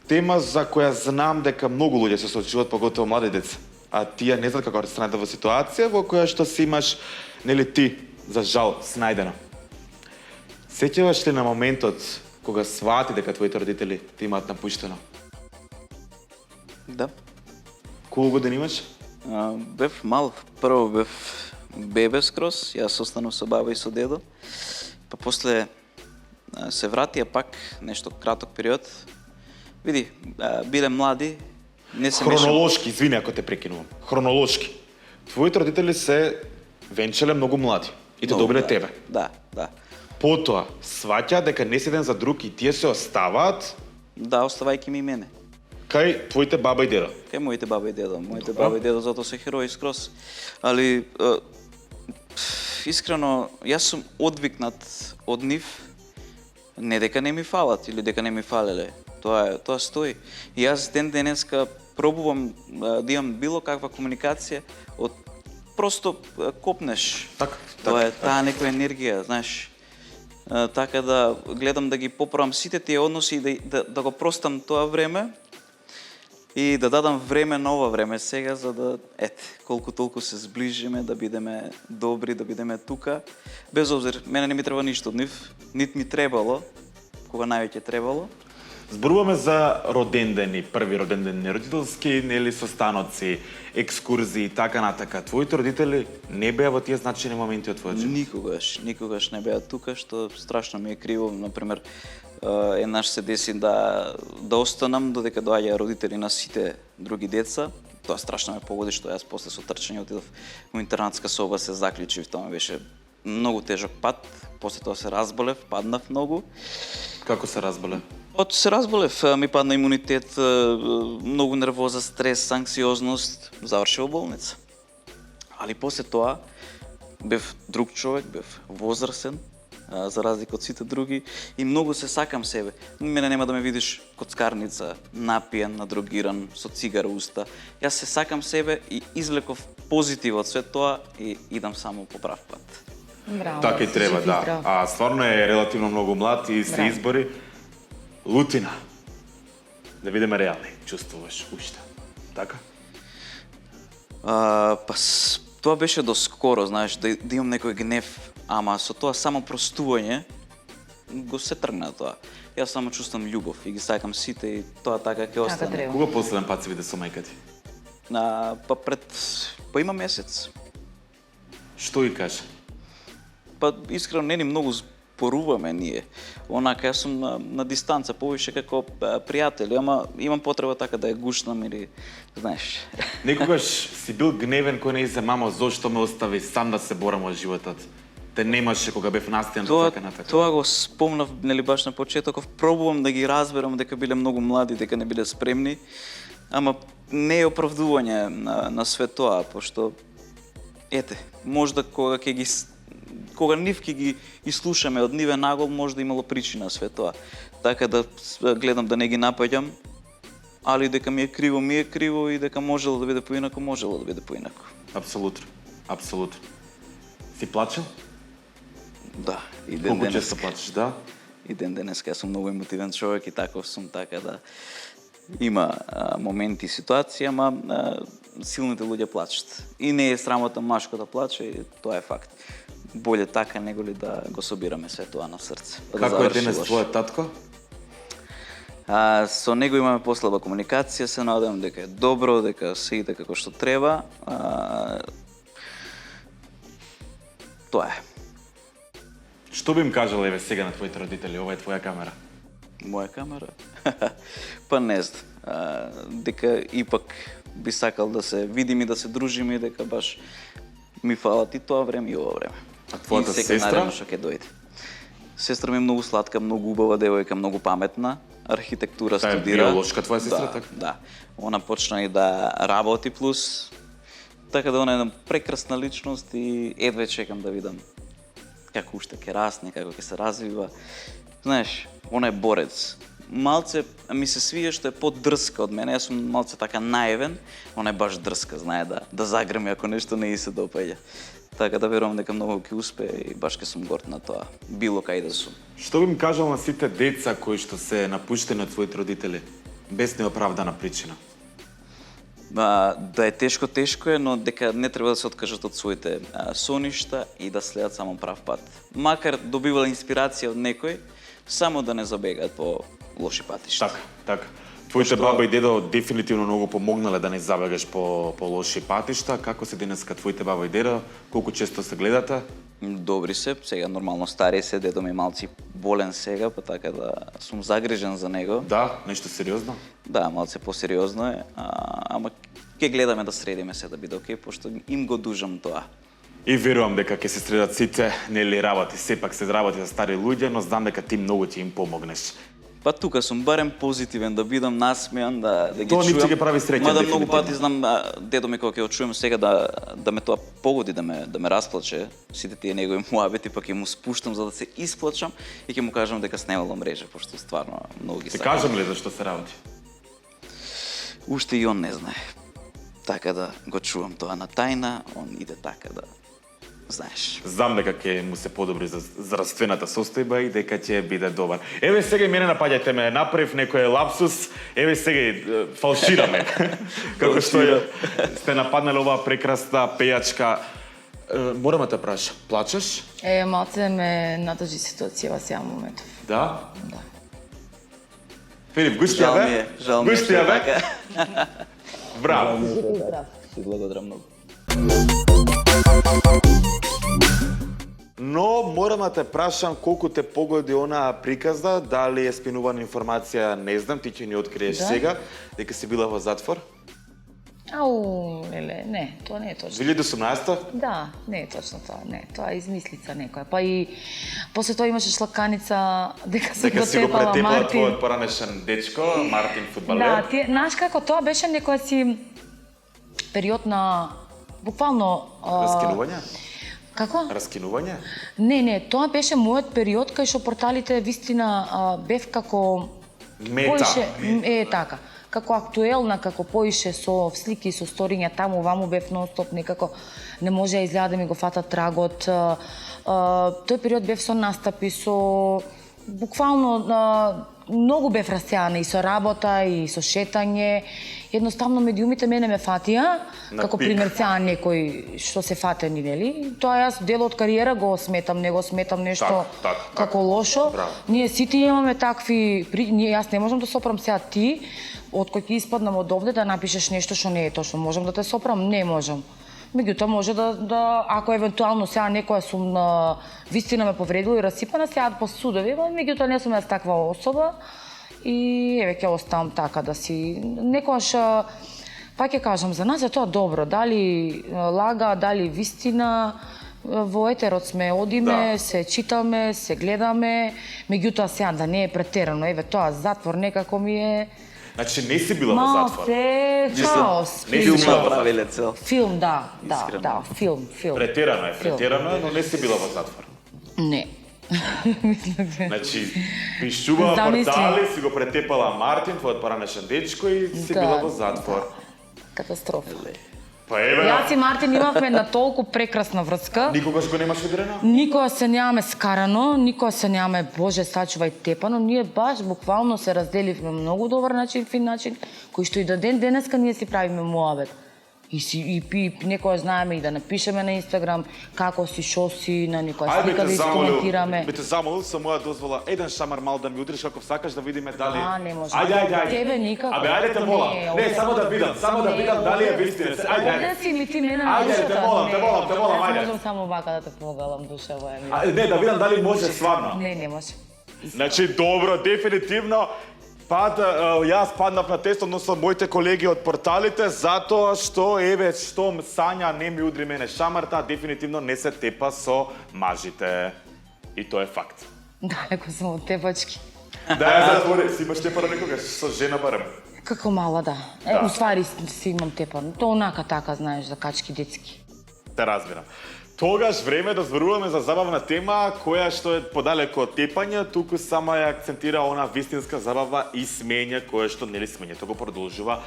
Тема за која знам дека многу луѓе се соочуваат, поготово млади деца. А тие не знаат како да се најдат во ситуација во која што си имаш, нели ти, за жал, снајдено. Сеќаваш ли на моментот кога свати дека твоите родители те имаат напуштено? Да. Колку години имаш? Бев мал, прво бев бебе скроз, јас останав со баба и со дедо. Па после се вратија пак нешто краток период. Види, биле млади, не се мешам. Хронолошки, извини ако те прекинувам. Хронолошки. Твоите родители се венчале многу млади и те Многу, добиле да. тебе. Да, да. Потоа, сваќа дека не си еден за друг и тие се оставаат Да, оставајќи ми мене. кај твоите баба и дедо. Кај моите баба и дедо. Моите Добро. баба и дедо затоа се херои скроз. Али, искрено, јас сум одвикнат од нив, не дека не ми фалат или дека не ми фалеле. Тоа стои. И јас ден денеска пробувам да имам било каква комуникација од просто копнеш. Така, Тоа е така, таа некоја енергија, знаеш. Така да гледам да ги поправам сите тие односи и да го простам тоа време и да дадам време на ова време сега за да колку толку се зближиме, да бидеме добри, да бидеме тука. Без обзир, мене не ми треба ништо од нив, нит ми требало, кога највеќе требало. Зборуваме за родендени, први родендени, родителски, нели, состаноци, екскурзии и така натака. Твоите родители не беа во тие значајни моменти од твојот живот? Никогаш не беа тука, што страшно ми е криво. Например, еднаш се деси да останам додека доаѓаа родители на сите други деца. Тоа страшно ме погоди, што јас после со трчање отидов во интернатска соба, се заклучив, тоа ми беше многу тежок пат. После тоа се разболев, паднав многу. Како се разболе? Се разболев, ми падна имунитет, многу нервоза, стрес, анксиозност, заврши во болница. Али после тоа бев друг човек, бев возрасен, за разлика од сите други, и многу се сакам себе. Мене нема да ме видиш коцкарница, напиен, надрогиран, со цигара уста. Јас се сакам себе и извлеков позитив од све тоа и идам само по прав пат. Браво. Така и треба, си да. прав. А стварно е релативно многу млад и се Браво. избори. Лутина. Да видиме реални. Чувствуваш уште. Така? Тоа беше до скоро, знаеш, да имам некој гнев, ама со тоа само простување го се тргна тоа. Јас само чувствам љубов и ги сакам сите и тоа така ќе остане. треба. Кога последен пат се виде со мајка ти? Има месец. Што и каже? Искрено не ни многу зборуваме ние. Онака, јас сум на дистанца, повише како пријатели, ама имам потреба така да ја гушнам или, знаеш. Некогаш си бил гневен кој не се мамо, зошто ме остави сам да се борам во животот? Те немаше кога бев настиен така натака. Тоа го спомнав, нели баш на почетоков, пробувам да ги разберам дека биле многу млади, дека не биле спремни, ама не е оправдување на све тоа, пошто можда кога нив ќе ги изслушаме од ниве нагол, можда имало причина све тоа. Така да гледам да не ги напаѓам, али дека ми е криво и дека можело да биде поинаку. Апсолутно. Апсолутно. Си плачел? Да, и ден Колку денес. често плачеш, да? И ден денеска јас сум многу емотивен човек и таков сум, така да има моменти и ситуации, ама силните луѓе плачат. И не е срамота машко да плаче, и тоа е факт. Боле така него ли да го собираме све тоа на срце. Да Како е заврши денес лош. твојот татко? Со него имаме послаба комуникација, се надевам дека е добро, дека се иде како што треба. Тоа е. Што би им кажал еве сега на твоите родители? Ова е твоја камера. Моја камера? Па не знам. Дека ипак би сакал да се видиме и да се дружиме и дека баш ми фалат и тоа време и ова време. А твојата И секој сестра? наредно што ќе дојде. Сестра ми е многу сладка, многу убава девојка, многу паметна. Архитектура Таа е студира. биолошка твоја сестра, да, така? Да. Она почна и да работи плюс. Така да она е една прекрасна личност и едве чекам да видам како уште ќе расне, како ќе се развива. Знаеш, она е борец. Малце ми се свија што е подрска од мене. Јас сум малце така наивен, она е баш дрска, знае да загреми ако нешто не ѝ се допаѓа. Така да верувам дека многу ќе успее и баш ќе сум горд на тоа, било кај да сум. Што би им кажал на сите деца кои што се напуштени од своите родители без неоправдана причина? Да е тешко е, но дека не треба да се откажат од своите соништа и да следат само прав пат. Макар добивала инспирација од некој, само да не забегаат по лоши патишта. Така. Твоите баба и дедо дефинитивно многу помогнале да не забегаш по лоши патишта. Како се денеска твоите баба и дедо? Колку често се гледате? Добри се, сега нормално стари се, дедо ми е малци болен сега, па така да сум загрижен за него. Да, нешто сериозно? Да, малце посериозно е, ама ќе гледаме да средиме се да биде окей, пошто им го дужам тоа. И верувам дека ќе се средат сите, нели работи, сепак се работи за стари луѓе, но знам дека ти многу ќе им помогнеш. Па тука сум барем позитивен, да бидам насмеан, да ги Тоа чуам. нивче ги прави среќен, Мада многу дефинитивно. пати знам дедо ми кога ќе го чуем сега да ме тоа погоди, да ме расплаче, сите тие негови муабети, па ќе му спуштам за да се исплачам и ќе му кажам дека снемало мрежа, пошто стварно многу ги Ти сакам. кажам ли зашто се работи? Уште и он не знае. Така да го чувам тоа на тајна, он иде така да знаеш. Знам дека ќе му се подобри за здравствената состојба и дека ќе биде добар. Еве сега и мене напаѓате ме, направив некој лапсус, еве сега и фалшираме. Како што сте нападнали оваа прекрасна пејачка. Морам да те прашам, плачеш? Малце ме натажи ситуација сега моментов. Да? Да. Филип, гуштија Жал ми бе? е, жал ми е. Гуштија бе? Така. Браво. Ти благодарам многу. Но морам да те прашам колку те погоди онаа приказна, дали е спинувана информација, не знам, ти ќе ни откриеш Да. сега, дека си била во затвор. Леле, не, тоа не е точно. 2018? Да, не е точно тоа, не, тоа е измислица некоја. Па и после тоа имаше шлаканица дека се Дека си го дотепала претепала Мартин. твојот поранешен дечко, Мартин Да, фудбалер. ти знаеш како тоа беше некоја си период на буквално Раскинување? Како? Раскинување? Не, тоа беше мојот период кај што порталите вистина бев како Мета. така. Како актуелна, како поише со слики, со сториња таму, ваму бев нон-стоп, некако не може изгледа да ми го фата трагот. Тој период бев со настапи, со буквално многу бев расцеана и со работа, и со шетање. Едноставно медиумите мене ме фатија, На како пик. пример сега некои што се фатени, нели? Тоа јас дел од кариера го сметам, не го сметам нешто Так. како лошо. Браво. Ние сите имаме такви, јас не можам да сопрам сега ти, од кој ќе испаднам од овде да напишеш нешто што не е точно. Можам да те сопрам? Не можам. Меѓутоа може да ако евентуално сега некоја сум вистина ме повредила и расипана, сега по судови, меѓутоа не сум јас таква особа и еве ќе оставам така да си некојаш па ќе кажам за нас е тоа добро, дали лага, дали вистина. Во етерот сме, одиме, Да. се читаме, се гледаме, меѓутоа сега да не е претерано, еве тоа затвор некако ми е Значи не си била во затвор. малце хаос. Не си Филм била во направиле цел. Филм, да, Искрено. филм. Претерано е, Филм. но не си била во затвор. Не. Значи, пишува Замисли. портали, си го претепала Мартин, твојот поранешен дечко и си Да, била во затвор. Катастрофа. Па еве, Јас и Мартин имавме на толку прекрасна врска. никогаш го немаш удрено? Никоја се немаме скарано, никоја се немаме, Боже, сачувај тепано, ние баш буквално се разделивме многу добар начин, фин начин, кој што и до ден денеска ние си правиме муабет. И некоја знаеме и да напишеме на Инстаграм како си, шо си, на некоја слика да искоментираме. би те замолил со моја дозвола еден шамар мал да ми удриш како сакаш да видиме дали. Не може. Ајде. Тебе никако. Абе, ајде те молам. Не, Не, овде само да видам, дали е вистина. Ајде. Овде си ли ти мене на Ајде, душата? те молам, Јас ајде. можам само вака да те погалам душево е. Не, да видам дали може стварно. Не може. Значи, добро, дефинитивно. Јас паднав на тест, односно моите колеги од порталите, затоа што, еве, штом Сања не ми удри мене шамарта, дефинитивно не се тепа со мажите. И тоа е факт. Далеко сум од тепачки. Да ја затвори, си имаш тепара некогаш со жена барем. Како мала, да. Уствари си имам тепар. Тоа онака така, знаеш, за качки детски. Те разбирам. Тогаш време да зборуваме за забавна тема, која што е подалеку од тепање, туку само ја акцентира она вистинска забава и смење, која што нели смењето го продолжува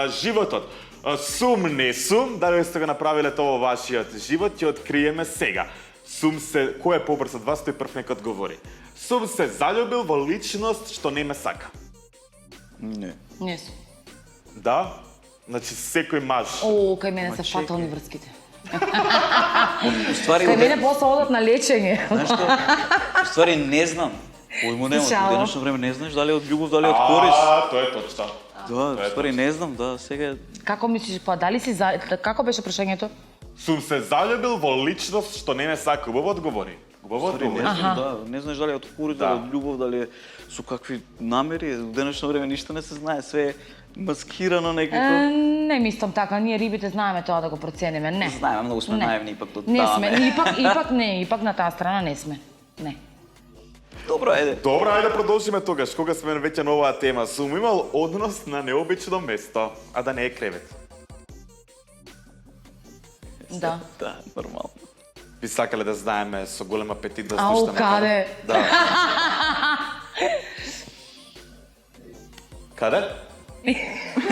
животот. Сум, не сум, дали сте го направиле тоа во вашиот живот, ќе откриеме сега. Кој е побрз од вас, тој прв нека одговори. Сум се заљубил во личност што не ме сака. Не. Не сум. Да? Значи секој маж. Кај мене се фатални врските. Уствари, Кај мене после одат на лечење. знаеш што? Уствари не знам. Појмо нема, Шалом. во денешно време не знаеш дали од љубов, дали од корис. Тоа е точно. Да, уствари не знам, да, сега Како мислиш, дали си како беше прашањето? Сум се заљубил во личност што не ме сака. Убаво одговори. Убаво Уствари не одговори. знам, да, не знаеш дали од корис, Да. дали од љубов, дали е со какви намери. Во денешно време ништо не се знае, све е маскирано некако. Не мислам така, ние рибите знаеме тоа да го процениме, не. Знаеме, многу сме Не. наивни ипак до Не таме. сме, ипак не, ипак на таа страна не сме. Не. Добро, ајде. Добро, ајде да продолжиме тогаш. Кога сме веќе на оваа тема, сум имал однос на необично место, а да не е кревет. Да. Да, нормално. Би сакале да знаеме со голем апетит да Ау, слушаме. каде? Да. Каде?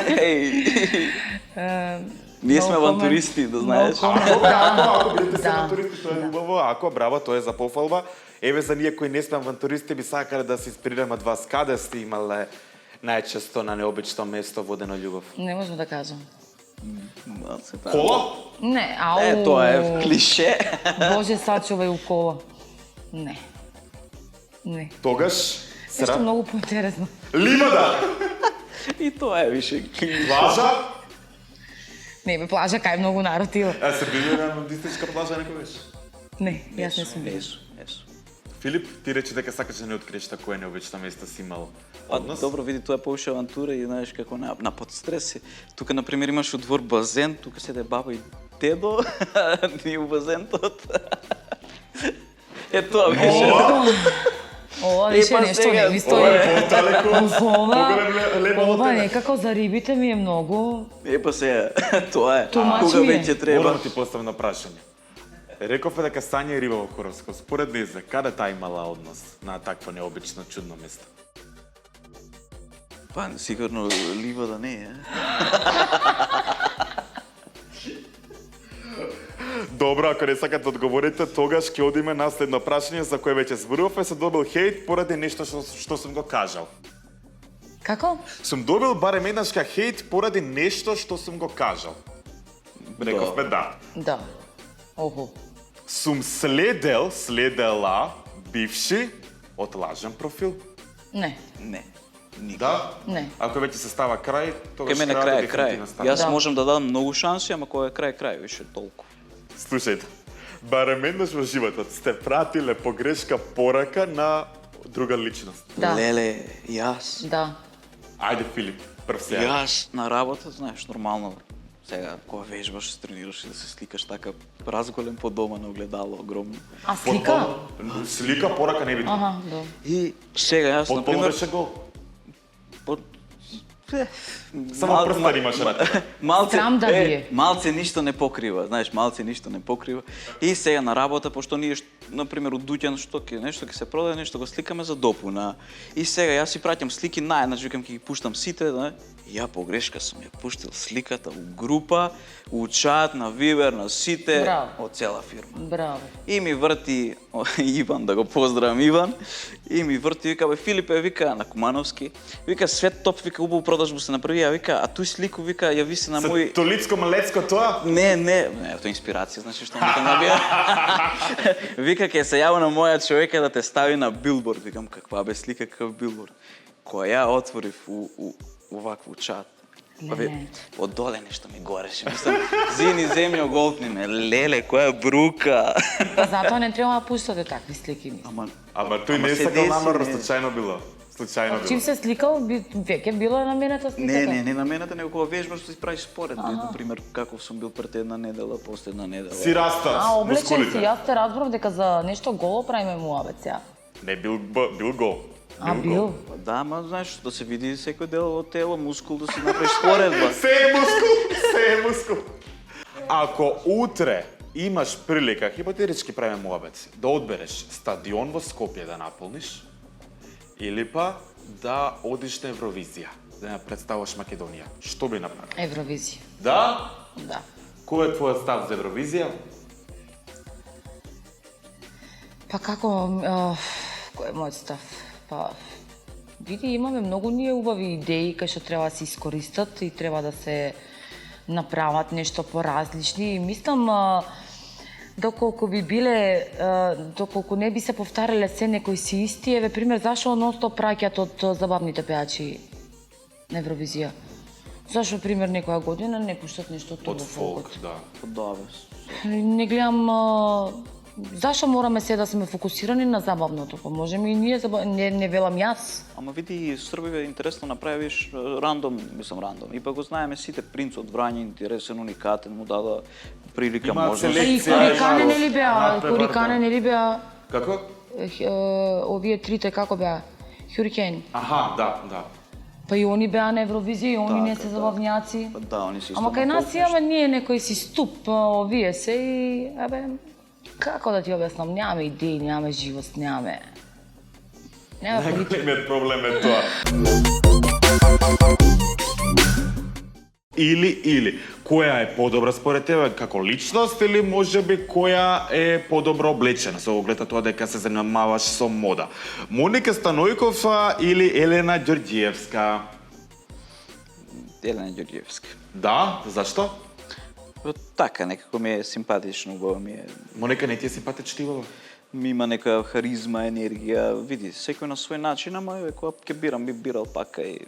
Еј. Ние сме No comment. авантуристи, да знаеш. No comment. Ако бидете се Да. авантуристи, тоа е убаво. Ако, браво, тоа е за пофалба. Еве за ние кои не сме авантуристи, би сакале да се инспирираме од вас. Каде сте имале најчесто на необично место водена љубов? Не можам да кажам. Да, се така. Кола? Не, ау. Тоа е клише. Боже, сачувај у кола. Не. Не. Тогаш Нешто сра... многу поинтересно. Ливада! И тоа е више клише. Плажа? Не, бе, плажа кај многу народ ила. Се били на нудистичка плажа некогаш? Не, јас не сум била. Есу, есу. Филип, ти рече дека сакаш да не откриеш кое необично место си имал однос? Добро, види, тоа е повише авантура и знаеш како на подстреси. Тука, например, имаш у двор базен, тука седе баба и дедо, ние у базентот. Е тоа беше. Ова више Епа нешто сега, не ми Ова стои. е поталеко. Ова некако за рибите ми е многу. Епа сега, тоа е. Too much Кога ми е. веќе Морам треба. да ти поставам на прашање. Рекове дека Сања е риба во хороскоп. Според Неза, каде таа имала однос на такво необично чудно место? Па, сигурно лива да не е. Добро, ако не сакате да одговорите, тогаш ќе одиме на следно прашање за кое веќе зборувавме. Се добил хейт поради нешто што сум го кажал. Како? Сум добил барем еднашка хейт поради нешто што сум го кажал. Рековме да. Да. Охо. Сум следела бивши од лажен профил. Не. Не. Никак. Да? Не. Ако веќе се става крај, тогаш Кај мене крајот крај, дефинитивно крај. става. Јас Да. можам да дадам многу шанси, ама кога е крај, више толку. Слушајте, барем еднаш во животот сте пратиле погрешка порака на друга личност. Да. Леле, јас. Да. Ајде, Филип, прв сега. Јас на работа, знаеш, нормално. Сега, кога вежбаш, се тренираш и да се сликаш така разголем по дома на огледало огромно. А слика? Слика, порака не види. Аха, да. И сега јас, Потполно например, беше гол. под... Само прстар имаше на тебе. Малце, Срам да ви е. малце ништо не покрива, знаеш, малце ништо не покрива. И сега на работа, пошто ние, например, од дуќан што ќе нешто ќе се продаде, нешто го сликаме за допуна. И сега јас си праќам слики наеднаш, викам ќе ги пуштам сите, да. И ја погрешка сум ја пуштил сликата у група, у чат, на Вибер, на сите, Браво. од цела фирма. Браво. И ми врти Иван, да го поздравам Иван, и ми врти, вика, бе, Филипе, вика, на Кумановски, вика, свет топ, вика, убаво продажба се направи, а вика, а тој слику, вика, јави се на мој... Толицко малецко тоа? Не, тоа е инспирација, значи што викам да бија. Вика, ќе се јава на моја човека да те стави на билборд, викам, каква бе слика, каков билборд. Која ја отворив у овакво чат. Па бе, од доле нешто ми гореше, мислам, зини земја голтни ме, леле, која брука. Па затоа не треба да пуштате такви слики. Ама Ама тој не се сакал деси, намерно, не. случајно било. Случајно Чим било. се сликал, веќе била намената сликата? Не на мената, него кога вежбаш ти правиш споредби, например, каков сум бил пред една недела, после една недела. Си растат Облечен си, мускулите. јас те разбрав дека за нешто голо правиме муабет сега. Не, бил гол. Бил? Па да, ма знаеш, да се види секој дел од тело, мускул, да си направиш споредба. Се е мускул. Ако утре имаш прилика, хипотетички правиме муабет, да одбереш стадион во Скопје да наполниш, или па да одиш на Евровизија, да ја представуваш Македонија, што би направил? Евровизија. Да? Да. Кој е твојот став за Евровизија? Па како, кој е мојот став? Па, види, имаме многу ние убави идеи кај што треба да се искористат и треба да се направат нешто поразлични. И мислам, доколку би биле, доколку не би се повтарале се некои си исти, еве пример, зашо нон-стоп праќаат од забавните пејачи на Евровизија? Зашо, пример, некоја година не пуштат нешто од Од фолк, да. Да, бе. Не гледам зашо мораме се да сме фокусирани на забавното? Па можеме и ние не велам јас. Ама види, Србија е интересно направиш рандом, рандом. И па го знаеме сите, принц од Врања, интересен, уникатен, му дада прилика, Има можност. селекција. И Корикане нели беа, надпревар, Корикане да. нели беа, Како? овие трите како беа? Хюрикен. Аха, да. Па и они беа на Евровизија, и они не се забавњаци. Па да, они се исто Ама кај на нас фолк имаме ние некој си ступ, овие се и, како да ти објаснам, нямаме идеи, нямаме живост, нямаме политика. Најголемиот проблем е тоа. Или, која е подобра според тебе како личност или можеби која е подобро облечена со оглед на тоа дека се занимаваш со мода? Моника Станојков или Елена Ѓорѓиевска? Елена Ѓорѓиевска. Да, зашто? Така, некако ми е симпатично, убаво ми е. Моника не ти е симпатична? Ми има нека харизма, енергија, види, секој на свој начин, ама еве кога ќе бирам, би бирал пак кај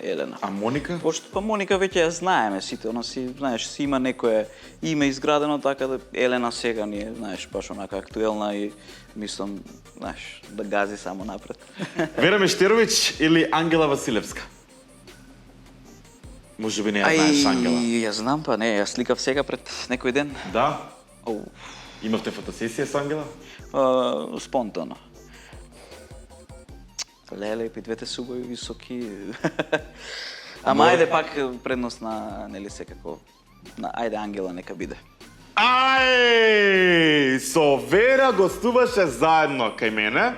Елена. А Моника? Пошто па Моника веќе ја знаеме сите, она си, знаеш, си има некое име изградено, така да Елена сега ни е, знаеш, баш онака актуелна и мислам, знаеш, да гази само напред. Вера Мештеровиќ или Ангела Василевска? Може би не ја знаеш Ангела. Ја знам, па не, ја сликав сега пред некој ден. Да? Оу, Имавте фотосесија со Ангела? спонтано. Леле, и двете се убави високи. Ама ајде пак предност на, нели секако, на ајде Ангела нека биде. Ај, со Вера гостуваше заедно кај мене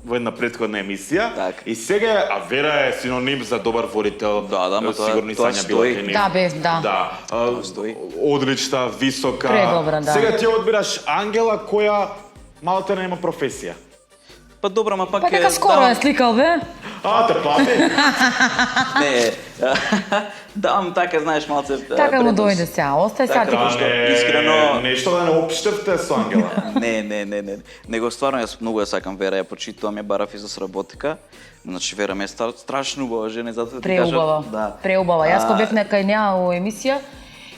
во една претходна емисија. Така. И сега, а Вера е синоним за добар водител. Да, ма сигурно и тоа Сања била стои. кај нив. Да, бе, да. Да. стои. Одлична, висока. Предобра, да. Сега ти одбираш Ангела која малте нема професија. Па добро, ма пак Па дека скоро е сликал, бе? А, те плати? Не, давам така, знаеш, малце Така му дојде сега, остај сега ти Така, пошто. искрено- Нешто да не општевте со Ангела. Не. Него стварно јас многу ја сакам Вера, ја почитувам, ја барав и за сработика. Значи Вера ме е страшно убава жена, затоа ти кажам. Преубава, Да. преубава. Јас кога бев кај неа во емисија,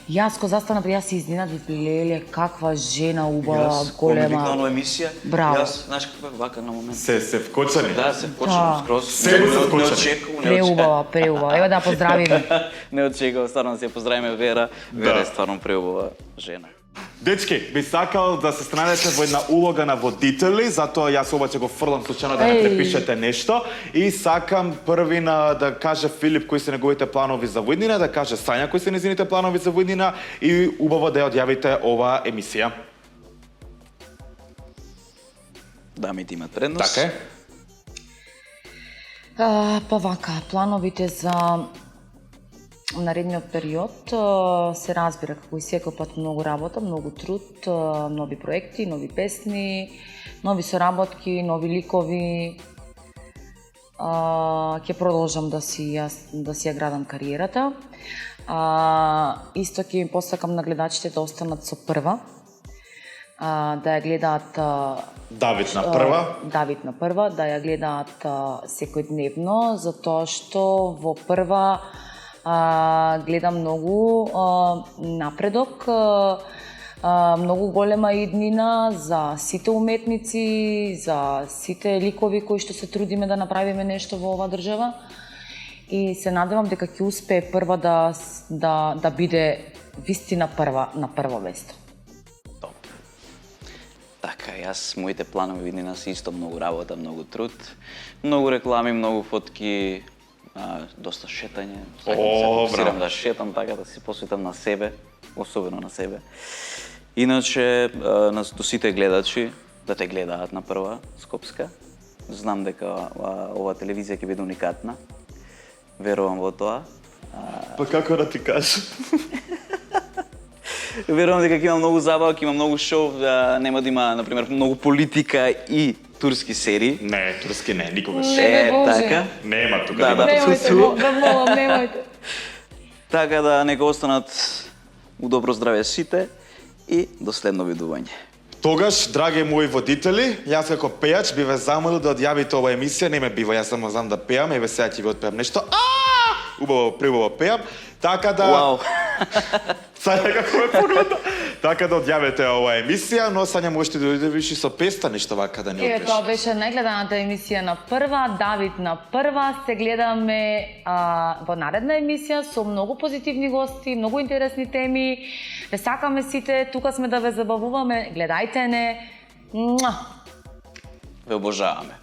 јас кога застанав, јас се изненадив, леле, каква жена убава, Јас, кога ми викнала голема. на емисија, Браво. јас, знаеш каква е вака на момент. Се вкочани. Да, се почнав Да. скроз. Се го се Не вкочани. очекував, Преубава, преубава. Ева да поздравиме. Не очекував, стварно да се ја поздравиме Вера. Вера е стварно преубава жена. Дечки, би сакал да се станете во една улога на водители, затоа јас обаче го фрлам случајно да не Еј. препишете нешто и сакам први да каже Филип кои се неговите планови за воднина, да каже Сања кои се незините планови за воднина и убаво да ја одјавите оваа емисија. Дамите имат предност. Така е. Па вака, плановите за наредниот период се разбира како и секој пат многу работа, многу труд, нови проекти, нови песни, нови соработки, нови ликови. Ќе продолжам да си ја градам кариерата. Исто ќе им посакам на гледачите да останат со прва, да ја гледаат Давид на прва. Давид на прва, да ја гледаат секојдневно, затоа што во прва гледам многу напредок, Многу голема иднина за сите уметници, за сите ликови кои што се трудиме да направиме нешто во оваа држава. И се надевам дека ќе успее прва да биде вистина на прво место. Така, јас, моите планови иднина се исто многу работа, многу труд, многу реклами, многу фотки, доста шетање. Се фокусирам да шетам, така да се посветам на себе, особено на себе. Иначе, до сите гледачи, да те гледаат на прва, Скопска. Знам дека ова телевизија ќе биде уникатна. Верувам во тоа. Па како да ти кажам? Верувам дека ќе има многу забава, ќе има многу шоу, нема да има, например, многу политика и турски серии. Не, турски не, никогаш. Така. Нема тука. Да. Немојте, да молам, немојте. Така да нека останат у добро здраве сите и до следно видување. Тогаш, драги мои водители, јас како пејач би ве замолил да одјавите оваа емисија, не ме бива, јас само знам да пеам, еве сега ќе ви отпеам нешто. Убаво, пребаво пеам. Така да... Вау. Сега како ме погледа. Така да одјавите оваа емисија, но Сања можете да дојдеш и со песта нешто вака да ни Е, отпеш. тоа беше најгледаната емисија на прва, Давид на прва. Се гледаме во наредна емисија со многу позитивни гости, многу интересни теми. Ве сакаме сите, тука сме да ве забавуваме. Гледајте не. Ве обожаваме.